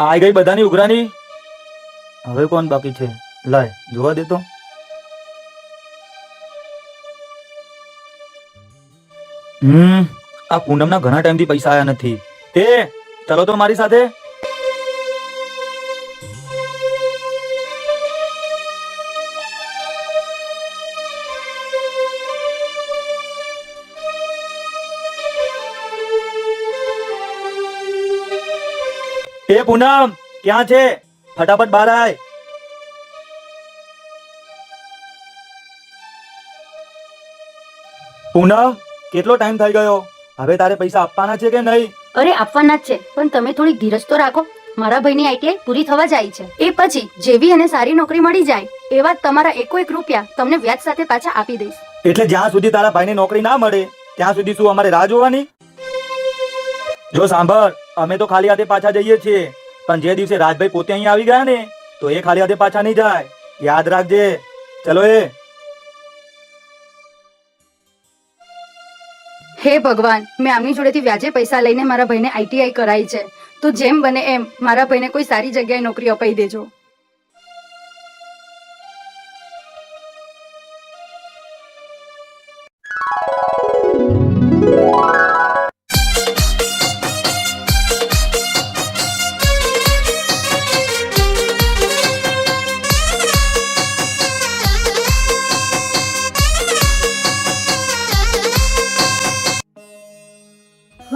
આઈ ગઈ બધાની ઉઘરાણી. હવે કોણ બાકી છે? લાય જોવા દે તો. આ પૂનમના ઘણા ટાઈમથી પૈસા આયા નથી. એ ચલો તો મારી સાથે. એ પૂનમ ક્યાં છે? ફટાફટ બહાર આય. પૂનમ કેટલો ટાઈમ થઈ ગયો? હવે તારે પૈસા આપવાના છે કે નહીં? અરે આપવાના જ છે, પણ તમે થોડીક ધીરજ તો રાખો. મારા ભાઈની આઈટીઆઈ પૂરી થવા જાય છે. એ પછી જેવી એને સારી નોકરી મળી જાય એવા તમારા એકો એક રૂપિયા તમને વ્યાજ સાથે પાછા આપી દઈશ. એટલે જ્યાં સુધી તારા ભાઈને નોકરી ના મળે ત્યાં સુધી શું અમારે રાહ જોવાની? જો સાંભળ, અમે તો ખાલી હાથે પાછા જઈએ છીએ, પણ જે દિવસે રાજભાઈ પોતે અહીં આવી ગયા ને તો એ ખાલી હાથે પાછા નહીં જાય. યાદ રાખજે. ચલો એ. હે ભગવાન, મેં આમની જોડેથી વ્યાજે પૈસા લઈને મારા ભાઈને આઈટીઆઈ કરાઈ છે, તો જેમ બને એમ મારા ભાઈને કોઈ સારી જગ્યાએ નોકરી અપાઈ દેજો.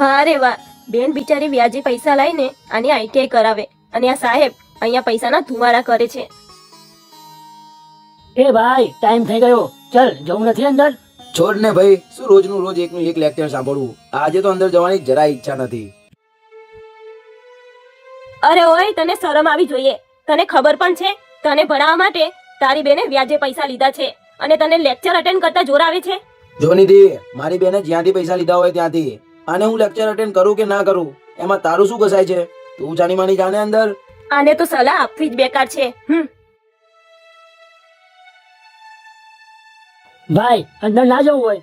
વાહ રે વાહ, બેન બિચારી વ્યાજે પૈસા લઈને આની આઈટીઆઈ કરાવે અને આ સાહેબ અહીંયા પૈસાના ધુમાડા કરે છે. એ ભાઈ ટાઈમ થઈ ગયો, ચલ જવું નથી અંદર? છોડ ને ભાઈ, શું રોજનું રોજ એકનું એક લેક્ચર સાંભળવું? આજે તો અંદર જવાની જરા ઈચ્છા નથી. અરે ઓય, તને શરમ આવી જોઈએ. તને ખબર પણ છે તને ભણાવવા માટે તારી બેને વ્યાજે પૈસા લીધા છે અને તને લેક્ચર અટેન્ડ કરતા જોર આવે છે? જો નિધિ, મારી બેને જ્યાંથી પૈસા લીધા હોય ત્યાંથી, અને હું લેક્ચર અટેન્ડ કરું કે ના કરું એમાં તારું શું કસાય છે? તું જાની માની જાને અંદર. આને તો સલાહ આપવી જ બેકાર છે. ભાઈ અંદર ના જવું હોય